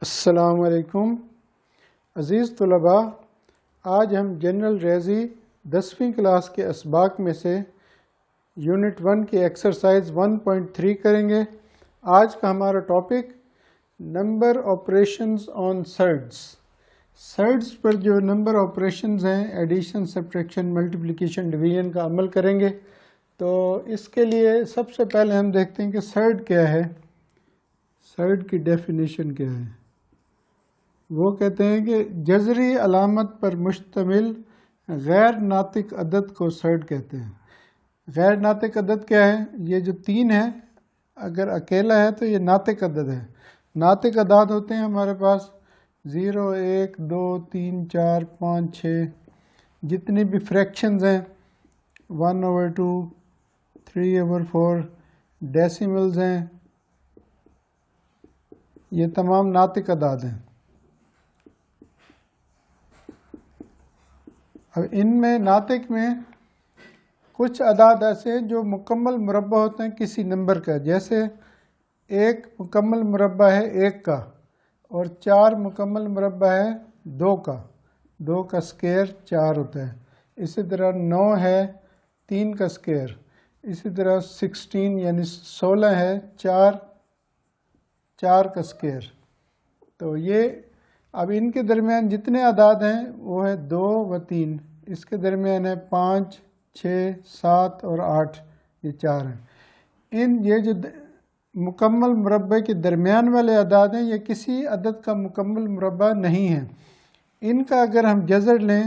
السلام علیکم عزیز طلباء، آج ہم جنرل ریاضی 10ویں کلاس کے اسباق میں سے یونٹ 1 کی ایکسرسائز 1.3 کریں گے۔ آج کا ہمارا ٹاپک نمبر آپریشنز آن سرڈز۔ سرڈز پر جو نمبر آپریشنز ہیں، ایڈیشن، سبٹریکشن، ملٹیپلیکیشن، ڈویژن کا عمل کریں گے۔ تو اس کے لیے سب سے پہلے ہم دیکھتے ہیں کہ سرڈ کیا ہے، سرڈ کی ڈیفینیشن کیا ہے۔ وہ کہتے ہیں کہ جذری علامت پر مشتمل غیر ناطق عدد کو سرڈ کہتے ہیں۔ غیر ناطق عدد کیا ہے؟ یہ جو 3 ہے، اگر اکیلا ہے تو یہ ناطق عدد ہے۔ ناطق اعداد ہوتے ہیں ہمارے پاس 0، 1، 2، 3، 4، 5، 6، جتنی بھی فریکشنز ہیں 1/2، 3/4، ڈیسیملز ہیں، یہ تمام ناطق اعداد ہیں۔ اب ان میں ناطق میں کچھ اعداد ایسے ہیں جو مکمل مربع ہوتے ہیں کسی نمبر کا، جیسے 1 مکمل مربع ہے 1 کا، اور 4 مکمل مربع ہے 2 کا، 2 کا اسکوائر 4 ہوتا ہے۔ اسی طرح 9 ہے 3 کا اسکوائر، اسی طرح 16 یعنی 16 ہے 4 کا اسکوائر۔ تو یہ اب ان کے درمیان جتنے اعداد ہیں وہ ہے 2 و 3، اس کے درمیان ہے 5، 6، 7 اور 8، یہ 4 ہیں۔ یہ جو مکمل مربع کے درمیان والے اعداد ہیں، یہ کسی عدد کا مکمل مربع نہیں ہیں۔ ان کا اگر ہم جذر لیں،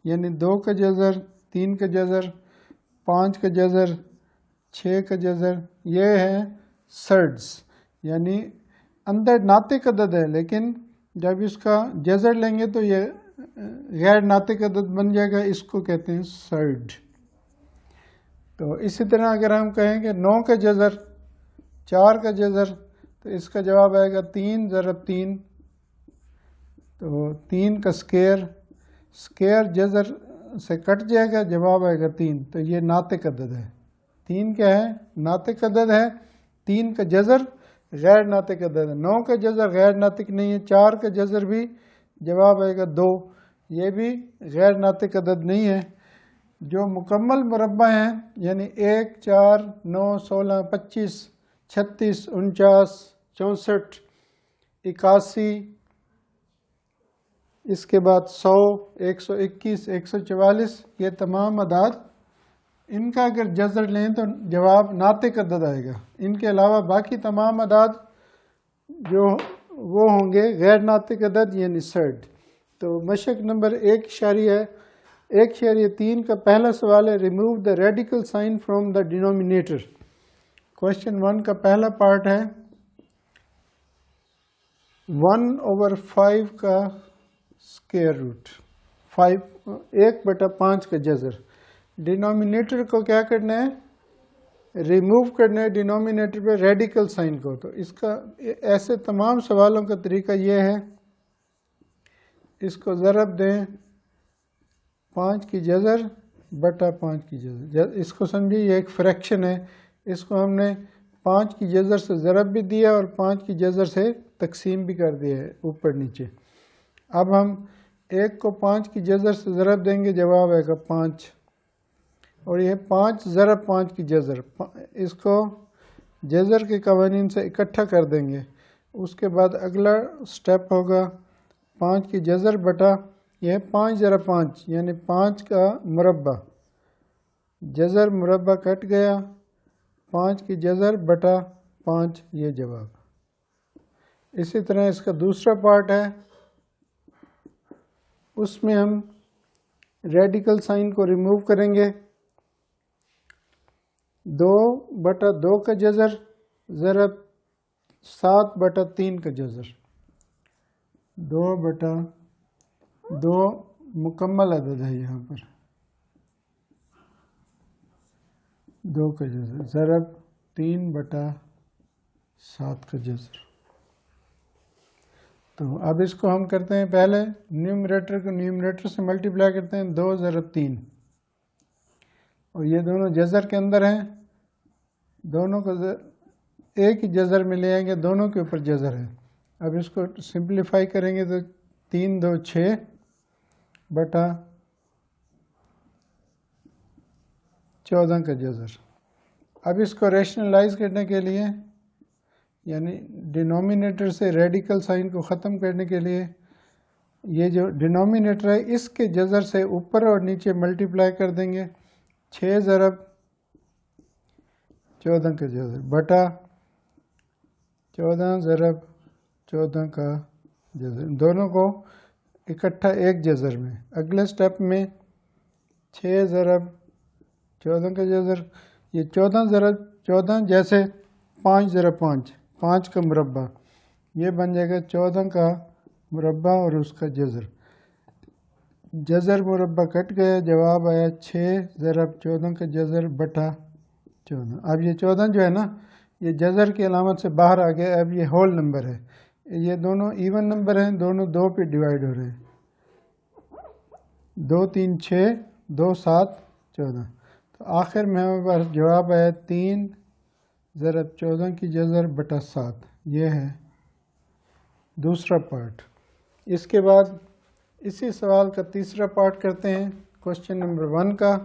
یعنی 2 کا جذر، 3 کا جذر، 5 کا جذر، 6 کا جذر، یہ ہے سرڈز، یعنی اندر ناطق عدد ہے، لیکن جب اس کا جذر لیں گے تو یہ غیر ناطق عدد بن جائے گا، اس کو کہتے ہیں سرڈ۔ تو اسی طرح اگر ہم کہیں کہ 9 کا جذر، 4 کا جذر، تو اس کا جواب آئے گا 3 ضرب 3، تو 3 کا اسکوائر جذر سے کٹ جائے گا، جواب آئے گا 3، تو یہ ناطق عدد ہے۔ 3 کیا ہے؟ ناطق عدد ہے۔ 3 کا جذر غیر ناطق عدد ہے۔ 9 کا جذر غیر ناطق نہیں ہے۔ 4 کا جذر بھی جواب آئے گا 2، یہ بھی غیر ناطق عدد نہیں ہے۔ جو مکمل مربع ہیں، یعنی 1، 4، 9، 16، 25، 36، 49، 64، 81، اس کے بعد 100، 121، 144، یہ تمام اعداد ان کا اگر جذر لیں تو جواب ناطق عدد آئے گا۔ ان کے علاوہ باقی تمام اعداد جو وہ ہوں گے غیر ناطق عدد، یعنی سرڈ۔ تو مشق نمبر 1.3 کا پہلا سوال ہے، remove the radical sign from the denominator. Question 1 کا پہلا پارٹ ہے 1/5 کا اسکوائر روٹ، 1/5 کا جذر۔ ڈینومینیٹر کو کیا کرنا ہے؟ ریموو کرنا ہے ڈینومینیٹر پہ ریڈیکل سائن کو۔ تو اس کا ایسے تمام سوالوں کا طریقہ یہ ہے، اس کو ضرب دیں 5 کی جذر بٹا 5 کی جذر۔ اس کو سمجھیے یہ ایک فریکشن ہے، اس کو ہم نے 5 کی جذر سے ضرب بھی دیا اور 5 کی جذر سے تقسیم بھی کر دیا ہے اوپر نیچے۔ اب ہم 1 کو 5 کی جذر سے ضرب دیں گے، جواب آئے گا 5، اور یہ 5 ضرب 5 کی جذر، اس کو جذر کے قوانین سے اکٹھا کر دیں گے۔ اس کے بعد اگلا سٹیپ ہوگا 5 کی جذر بٹا، یہ 5 ضرب 5 یعنی 5 کا مربع، جذر مربع کٹ گیا، 5 کی جذر بٹا 5، یہ جواب۔ اسی طرح اس کا دوسرا پارٹ ہے، اس میں ہم ریڈیکل سائن کو ریموو کریں گے، 2/2 کا جذر ضرب 7/3 کا جذر، 2/2 مکمل عدد ہے، یہاں پر 2 کا جذر ضرب 3/7 کا جذر۔ تو اب اس کو ہم کرتے ہیں، پہلے نیومریٹر کو نیومریٹر سے ملٹیپلائی کرتے ہیں، 2 ضرب 3، اور یہ دونوں جذر کے اندر ہیں، دونوں کو ایک ہی جذر میں لے آئیں گے، دونوں کے اوپر جذر ہے، اب اس کو سمپلیفائی کریں گے تو 3 2 6 بٹا 14 کا جذر. اب اس کو ریشنلائز کرنے کے لیے یعنی ڈینومینیٹر سے ریڈیکل سائن کو ختم کرنے کے لیے یہ جو ڈینومینیٹر ہے اس کے جذر سے اوپر اور نیچے ملٹیپلائی کر دیں گے. 6 ضرب 14 کا جذر بٹا 14 ضرب 14 کا جذر، دونوں کو اکٹھا ایک جذر میں. اگلے سٹیپ میں 6 ضرب 14 کا جذر، یہ 14 ضرب 14 جیسے 5 ضرب 5 کا مربع، یہ بن جائے گا 14 کا مربع اور اس کا جذر. جذر مربع کٹ گیا، جواب آیا 6 ضرب 14 کا جذر بٹا 14. اب یہ 14 جو ہے نا یہ جذر کی علامت سے باہر آ گیا، اب یہ ہول نمبر ہے، یہ دونوں ایون نمبر ہیں، دونوں 2 پہ ڈیوائیڈ ہو رہے ہیں. 2 3 6 2 7 14. تو آخر میں ہمارے پاس جواب آیا 3 ضرب 14 کی جذر بٹا 7. یہ ہے دوسرا پارٹ. اس کے بعد اسی سوال کا تیسرا پارٹ کرتے ہیں، کوشچن نمبر 1 کا.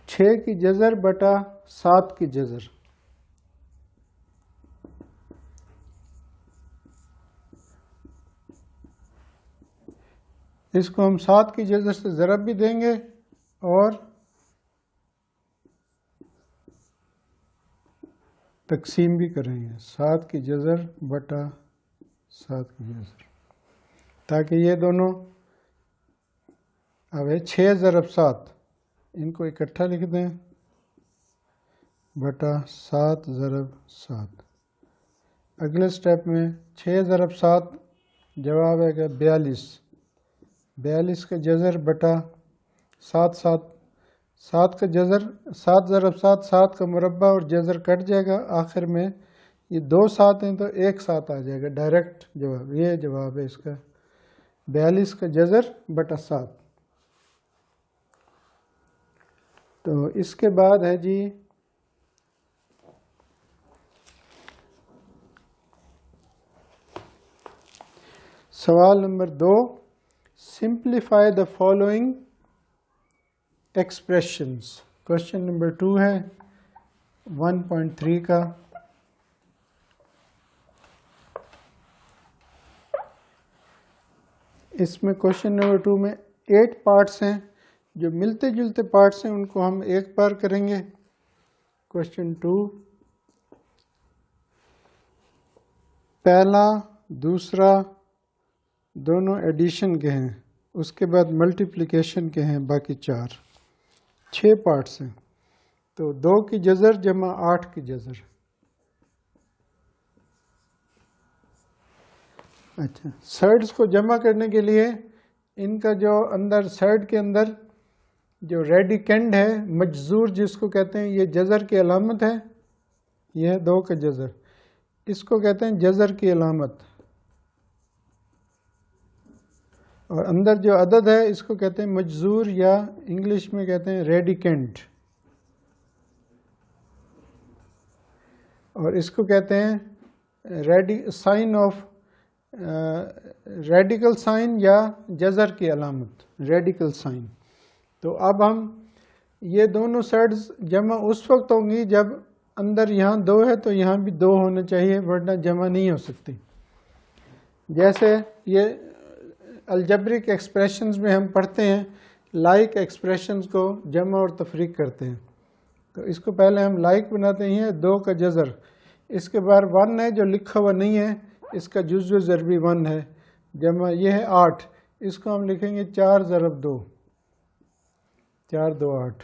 6 کی جذر بٹا 7 کی جذر. اس کو ہم 7 کی جذر سے ضرب بھی دیں گے اور تقسیم بھی کریں گے. 7 کی جذر بٹا 7 کی جذر، تاکہ یہ دونوں اب 6 ضرب 7 ان کو اکٹھا لکھ دیں بٹا 7 ضرب 7. اگلے سٹیپ میں 6 ضرب 7 جواب ہے کہ 42. 42 کا جذر بٹا 7 7 کا جذر 7 ضرب 7 7 کا مربع اور جذر کٹ جائے گا. آخر میں یہ 2 7 ہیں تو 1 7 آ جائے گا ڈائریکٹ جواب. یہ جواب ہے اس کا 42 کا جذر بٹا 7. تو اس کے بعد ہے جی سوال number 2. Simplify the following expressions. Question number 2 ہے 1.3 کا. اس میں کوشچن نمبر 2 میں 8 پارٹس ہیں، جو ملتے جلتے پارٹس ہیں ان کو ہم ایک بار کریں گے. کوشچن 2 پہلا دوسرا دونوں ایڈیشن کے ہیں، اس کے بعد ملٹیپلیکیشن کے ہیں، باقی 6 پارٹس ہیں. تو 2 کی جذر جمع 8 کی جذر. اچھا، سائڈس کو جمع کرنے کے لیے ان کا جو اندر سائڈ کے اندر جو ریڈیکینڈ ہے مجذور جس کو کہتے ہیں، یہ جذر کی علامت ہے. یہ ہے 2 کا جذر، اس کو کہتے ہیں جذر کی علامت. اور اندر جو عدد ہے اس کو کہتے ہیں مجذور، یا انگلش میں کہتے ہیں ریڈیکینڈ. اور اس کو کہتے ہیں سائن آف ریڈیکل سائن یا جذر کی علامت، ریڈیکل سائن. تو اب ہم یہ دونوں سائڈز جمع اس وقت ہوں گی جب اندر یہاں 2 ہے تو یہاں بھی 2 ہونا چاہیے، ورنہ جمع نہیں ہو سکتی. جیسے یہ الجبرک ایکسپریشنز میں ہم پڑھتے ہیں لائک ایکسپریشنز کو جمع اور تفریق کرتے ہیں. تو اس کو پہلے ہم لائک بناتے ہیں 2 کا جذر، اس کے بعد 1 ہے جو لکھا ہوا نہیں ہے، اس کا جزو ضربی 1 ہے، جمع یہ ہے 8، اس کو ہم لکھیں گے 4 ضرب 2، 4 2 8.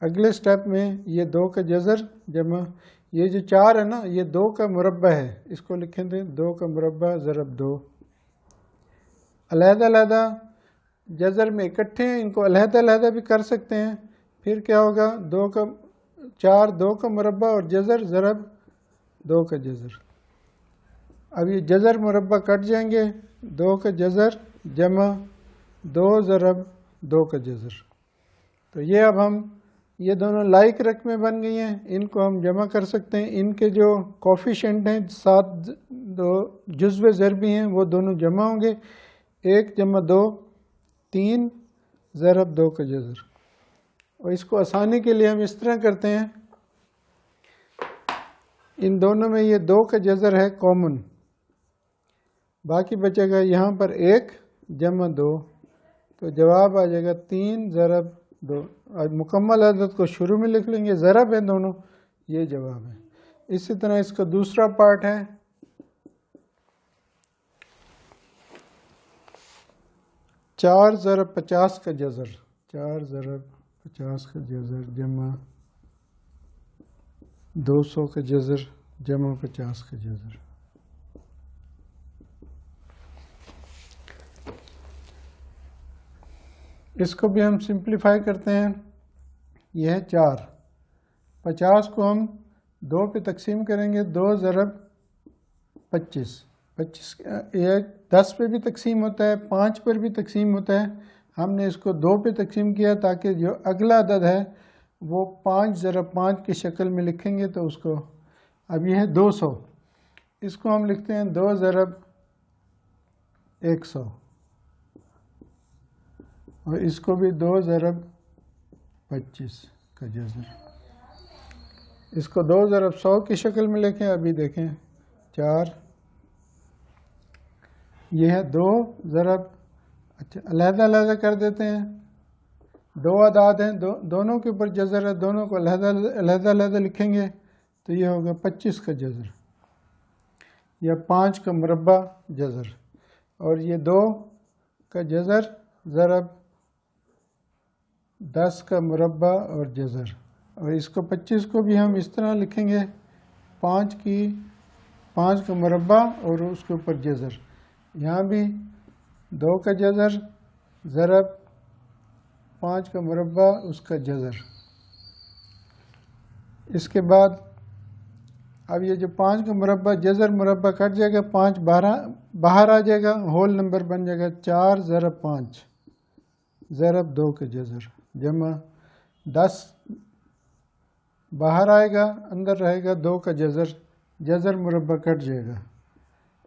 اگلے سٹیپ میں یہ 2 کا جذر جمع یہ جو 4 ہے نا یہ 2 کا مربع ہے، اس کو لکھیں گے 2 کا مربع ضرب 2. علیحدہ علیحدہ جذر میں اکٹھے ہیں، ان کو علیحدہ علیحدہ بھی کر سکتے ہیں. پھر کیا ہوگا 4 2 کا مربع اور جذر ضرب 2 کا جذر. اب یہ جذر مربع کٹ جائیں گے، 2 کا جذر جمع 2 ضرب 2 کا جذر. تو یہ اب ہم یہ دونوں لائک رقمیں بن گئی ہیں، ان کو ہم جمع کر سکتے ہیں. ان کے جو کوفیشنٹ ہیں 7 دو جزو ضربی ہیں وہ دونوں جمع ہوں گے. 1 جمع 2 3 ضرب 2 کا جذر. اور اس کو آسانی کے لیے ہم اس طرح کرتے ہیں، ان دونوں میں یہ 2 کا جذر ہے کامن، باقی بچے گا یہاں پر 1 جمع 2، تو جواب آ جائے گا 3 ضرب 2. آج مکمل عدد کو شروع میں لکھ لیں گے، ضرب ہے دونوں، یہ جواب ہے. اسی طرح اس کا دوسرا پارٹ ہے 4 ضرب 50 کا جذر. 4 ضرب 50 کا جذر جمع 200 کا جذر جمع 50 کا جذر. اس کو بھی ہم سمپلیفائی کرتے ہیں. یہ ہے 4. 50 کو ہم 2 پہ تقسیم کریں گے، 2 ضرب 25. 25 یہ 10 پہ بھی تقسیم ہوتا ہے، 5 پر بھی تقسیم ہوتا ہے. ہم نے اس کو 2 پہ تقسیم کیا تاکہ جو اگلا عدد ہے وہ 5 ضرب 5 کی شکل میں لکھیں گے تو اس کو. اب یہ ہے 200، اس کو ہم لکھتے ہیں 2 ضرب 100، اور اس کو بھی 2 ضرب 25 کا جذر. اس کو 2 ضرب 100 کی شکل میں لکھیں. ابھی دیکھیں 4، یہ ہے 2 ضرب، اچھا علیحدہ علیحدہ کر دیتے ہیں. 2 اعداد ہیں، دونوں کے اوپر جذر ہے، دونوں کو علیحدہ علیحدہ لکھیں گے تو یہ ہوگا 25 کا جذر یا 5 کا مربع جذر، اور یہ 2 کا جذر ضرب 10 کا مربع اور جذر. اور اس کو 25 کو بھی ہم اس طرح لکھیں گے 5 کا مربع اور اس کے اوپر جذر. یہاں بھی 2 کا جذر ضرب 5 کا مربع اس کا جذر. اس کے بعد اب یہ جو 5 کا مربع جذر مربع کٹ جائے گا، 5 باہر آ جائے گا، ہول نمبر بن جائے گا. 4 ضرب 5 ضرب 2 کا جذر جمع 10 باہر آئے گا، اندر رہے گا 2 کا جذر مربع کٹ جائے گا.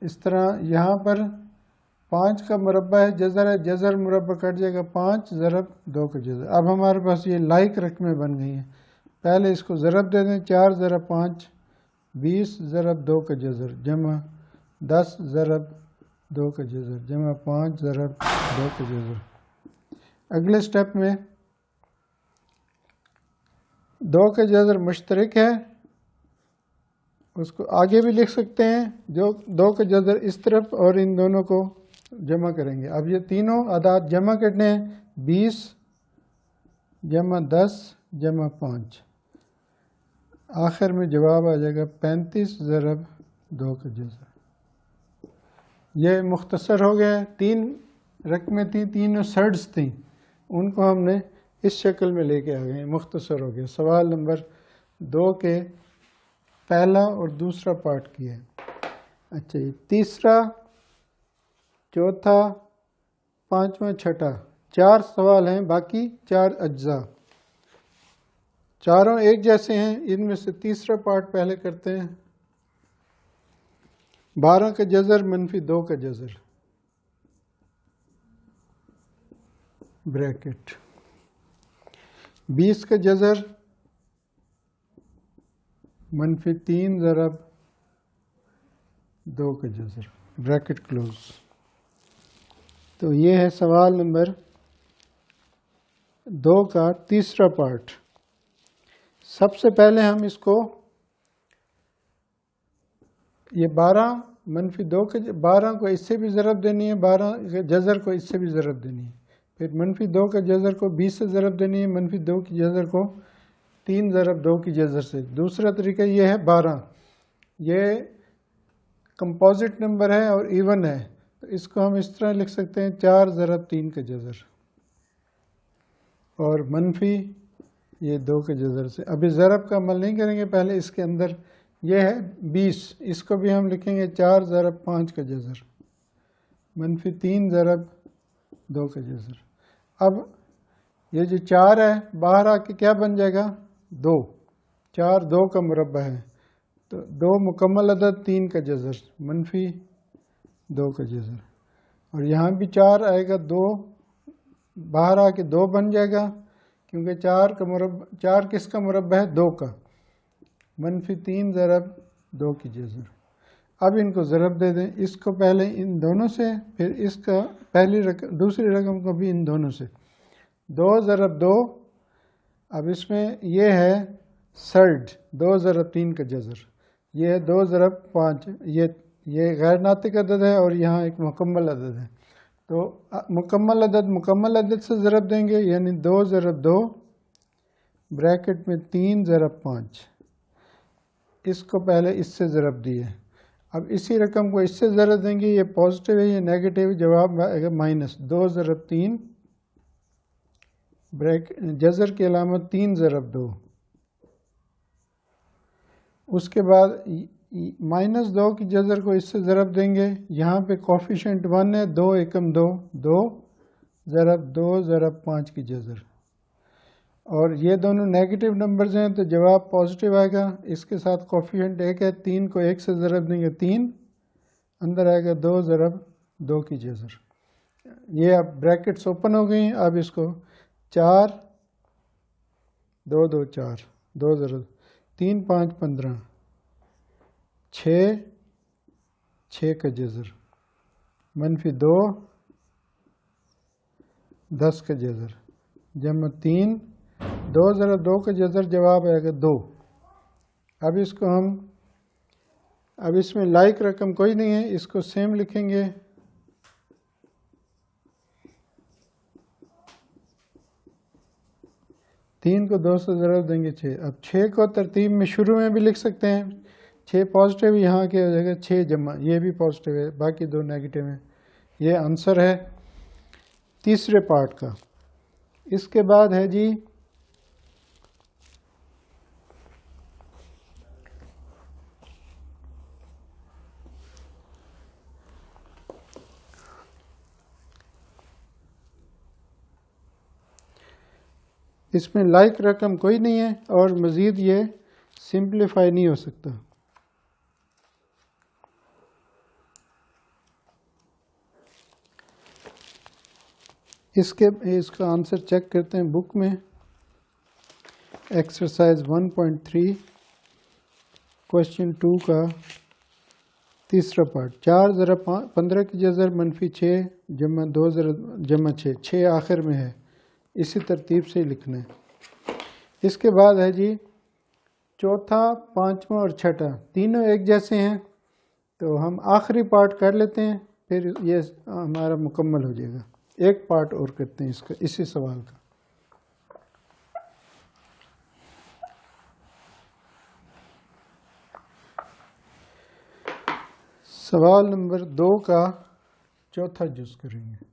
اس طرح یہاں پر 5 کا مربع ہے، جذر مربع کٹ جائے گا، 5 ضرب 2 کا جذر. اب ہمارے پاس یہ لائک رقمیں بن گئی ہیں. پہلے اس کو ضرب دے دیں، 4 ضرب 5 20 ضرب 2 کا جذر جمع 10 ضرب 2 کا جذر جمع 5 ضرب 2 کا جذر. اگلے سٹیپ میں 2 کا جذر مشترک ہے، اس کو آگے بھی لکھ سکتے ہیں. جو 2 کا جذر اس طرف اور ان دونوں کو جمع کریں گے. اب یہ تینوں اعداد جمع کرنے ہیں، 20 جمع 10 جمع 5. آخر میں جواب آ جائے گا 35 ضرب 2 کا جذر. یہ مختصر ہو گیا. 3 رقمیں تھیں، 3 سرڈز تھیں، ان کو ہم نے اس شکل میں لے کے آ گئے، مختصر ہو گیا. سوال نمبر 2 کے پہلا اور دوسرا پارٹ کیا ہے. اچھا یہ تیسرا، چوتھا، پانچواں، چھٹا، 4 سوال ہیں، باقی 4 اجزاء. چاروں ایک جیسے ہیں. ان میں سے تیسرا پارٹ پہلے کرتے ہیں. 12 کا جذر منفی 2 کا جذر بریکٹ. 20 کا جذر منفی 3 ضرب 2 کا جذر بریکٹ کلوز. تو یہ ہے سوال نمبر 2 کا تیسرا پارٹ. سب سے پہلے ہم اس کو یہ 12 منفی 2 کے 12 کو اس سے بھی ضرب دینی ہے، 12 کے جذر کو اس سے بھی ضرب دینی ہے. پھر منفی 2 کا جذر کو 20 سے ضرب دینی ہے، منفی 2 کی جذر کو 3 ضرب 2 کی جذر سے. دوسرا طریقہ یہ ہے 12، یہ کمپوزٹ نمبر ہے اور ایون ہے، تو اس کو ہم اس طرح لکھ سکتے ہیں 4 ضرب 3 کا جذر اور منفی یہ 2 کے جذر سے. ابھی ضرب کا عمل نہیں کریں گے، پہلے اس کے اندر یہ ہے 20، اس کو بھی ہم لکھیں گے 4 ضرب 5 کا جذر منفی 3 ضرب 2 کا جذر. اب یہ جو 4 ہے باہر آ کے کیا بن جائے گا 2، 4 2 کا مربع ہے، تو 2 مکمل عدد 3 کا جذر منفی 2 کا جذر، اور یہاں بھی 4 آئے گا، 2 باہر آ کے 2 بن جائے گا، کیونکہ 4 کا مربع، 4 کس کا مربع ہے 2 کا، منفی 3 ضرب 2 کی جذر۔ اب ان کو ضرب دے دیں، اس کو پہلے ان دونوں سے، پھر اس کا پہلی رقم دوسری رقم کو بھی ان دونوں سے، 2 ضرب 2، اب اس میں یہ ہے سرڈ، 2 ضرب 3 کا جذر، یہ ہے 2 ضرب 5، یہ غیر ناطق عدد ہے اور یہاں ایک مکمل عدد ہے، تو مکمل عدد سے ضرب دیں گے، یعنی 2 ضرب 2 بریکٹ میں 3 ضرب 5، اس کو پہلے اس سے ضرب دیے، اب اسی رقم کو اس سے ضرب دیں گے، یہ پازیٹیو ہے یہ نیگیٹو، جواب آئے گا مائنس 2 ضرب 3 جذر کی علامت 3 ضرب 2، اس کے بعد -2 کی جذر کو اس سے ضرب دیں گے، یہاں پہ کوفیشنٹ 1 ہے، 2 ایکم 2 2 ضرب 2 ضرب 5 کی جذر، اور یہ دونوں نیگیٹو نمبرز ہیں تو جواب پازیٹیو آئے گا، اس کے ساتھ کوفیشنٹ 1 ہے، 3 کو 1 سے ضرب دیں گے 3، اندر آئے گا 2 ضرب 2 کی جذر۔ یہ اب بریکٹس اوپن ہو گئی ہیں، اب اس کو 4 2 2 4 2 ضرب 3 5 15 6 6 کا جذر منفی 2 10 کا جذر جمع 3 2 ضرب 2 کا جذر، جواب آئے گا 2۔ اب اس کو ہم، اب اس میں لائک رقم کوئی نہیں ہے، اس کو سیم لکھیں گے، 3 کو 2 سے ضرب دیں گے 6، اب 6 کو ترتیب میں شروع میں بھی لکھ سکتے ہیں، 6 پازیٹیو یہاں کے ہو جائے گا 6 جمع، یہ بھی پازیٹیو ہے، باقی 2 نیگیٹو ہیں، یہ آنسر ہے تیسرے پارٹ کا۔ اس کے بعد ہے جی اس میں لائک رقم کوئی نہیں ہے اور مزید یہ سمپلیفائی نہیں ہو سکتا۔ اس کا آنسر چیک کرتے ہیں بک میں، ایکسرسائز 1.3 کوشچن 2 کا تیسرا پارٹ، 4 ضرب 15 کی جذر منفی 6 جمع 2 ضرب جمع 6، 6 آخر میں ہے، اسی ترتیب سے لکھنا ہے۔ اس کے بعد ہے جی چوتھا، پانچواں اور چھٹا، تینوں ایک جیسے ہیں، تو ہم آخری پارٹ کر لیتے ہیں، پھر یہ ہمارا مکمل ہو جائے گا۔ ایک پارٹ اور کرتے ہیں اس کا، اسی سوال کا۔ سوال نمبر 2 کا چوتھا جز کریں گے۔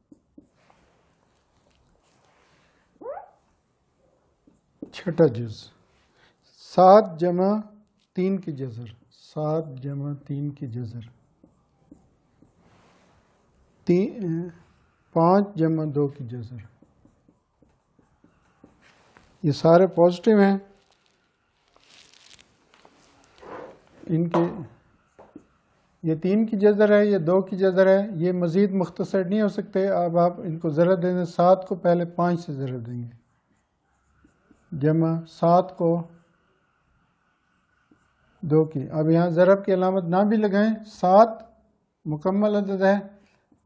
چھٹا جز، 7 جمع 3 کی جذر، 7 جمع 3 کی جذر، 5 جمع 2 کی جذر، یہ سارے پازیٹیو ہیں، ان کے یہ 3 کی جذر ہے، یہ 2 کی جذر ہے، یہ مزید مختصر نہیں ہو سکتے، اب آپ ان کو ضرب دیں گے، 7 کو پہلے 5 سے ضرب دیں گے، جمع 7 کو 2 کی، اب یہاں ضرب کی علامت نہ بھی لگائیں، 7 مکمل عدد ہے،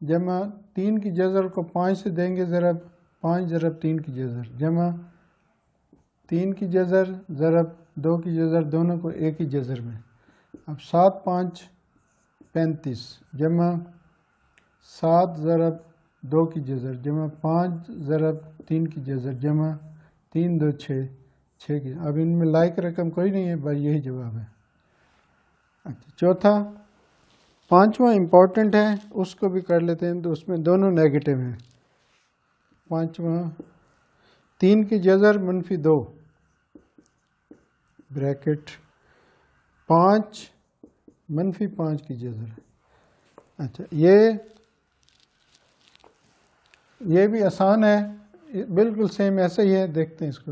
جمع 3 کی جذر کو 5 سے دیں گے ضرب، 5 ضرب 3 کی جذر، جمع 3 کی جذر ضرب 2 کی جذر، دونوں کو ایک ہی جذر میں، اب 7 5 35 جمع 7 ضرب 2 کی جذر، جمع 5 ضرب 3 کی جذر، جمع 3 2 6 6 کی، اب ان میں لائک رقم کوئی نہیں ہے، بھائی یہی جواب ہے۔ اچھا چوتھا، پانچواں امپورٹنٹ ہے، اس کو بھی کر لیتے ہیں، تو اس میں دونوں نیگیٹو ہیں۔ پانچواں، 3 کی جذر منفی 2 بریکٹ 5 منفی 5 کی جذر، اچھا یہ بھی آسان ہے، بالکل سیم ایسا ہی ہے، دیکھتے ہیں اس کو،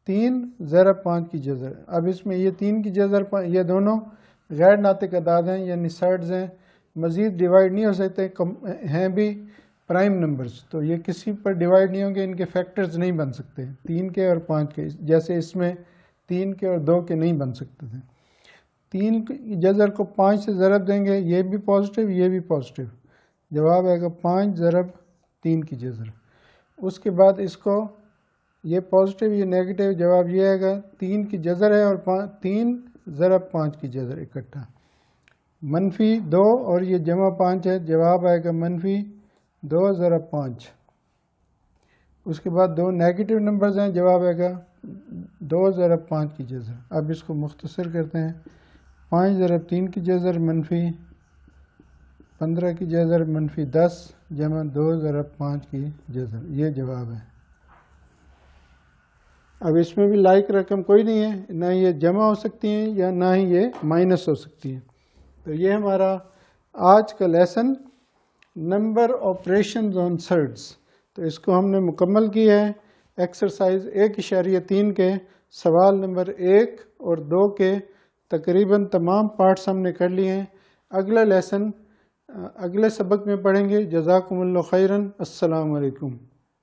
3 ضرب 5 کی جذر۔ اب اس میں یہ 3 کی جذر، یہ دونوں غیر ناطق اعداد ہیں یعنی سرڈز ہیں، مزید ڈیوائیڈ نہیں ہو سکتے، ہیں بھی پرائم نمبرز، تو یہ کسی پر ڈیوائیڈ نہیں ہوں گے، ان کے فیکٹرز نہیں بن سکتے 3 کے اور 5 کے، جیسے اس میں 3 کے اور 2 کے نہیں بن سکتے تھے۔ 3 کی جذر کو 5 سے ضرب دیں گے، یہ بھی پازیٹیو یہ بھی پازیٹیو، جواب آئے گا 5 ضرب 3 کی جذر۔ اس کے بعد اس کو یہ پازیٹیو یہ نیگیٹو، جواب یہ آئے گا 3 کی جذر ہے اور 3 ضرب 5 کی جذر اکٹھا، -2 اور یہ جمع 5 ہے، جواب آئے گا -2 ضرب 5۔ اس کے بعد 2 نیگیٹو نمبرز ہیں، جواب آئے گا 2 ضرب 5 کی جذر۔ اب اس کو مختصر کرتے ہیں، 5 ضرب 3 کی جذر -15 کی جذر -10 جمع 2 ضرب 5 کی جذر، یہ جواب ہے۔ اب اس میں بھی لائک رقم کوئی نہیں ہے، نہ یہ جمع ہو سکتی ہیں یا نہ ہی یہ مائنس ہو سکتی ہیں۔ تو یہ ہمارا آج کا لیسن نمبر آپریشنز آن سرڈز، تو اس کو ہم نے مکمل کیا ہے۔ ایکسرسائز 1.3 کے سوال نمبر 1 اور 2 کے تقریباً تمام پارٹس ہم نے کر لیے ہیں۔ اگلا لیسن اگلے سبق میں پڑھیں گے۔ جزاکم اللہ خیراً، السلام علیکم۔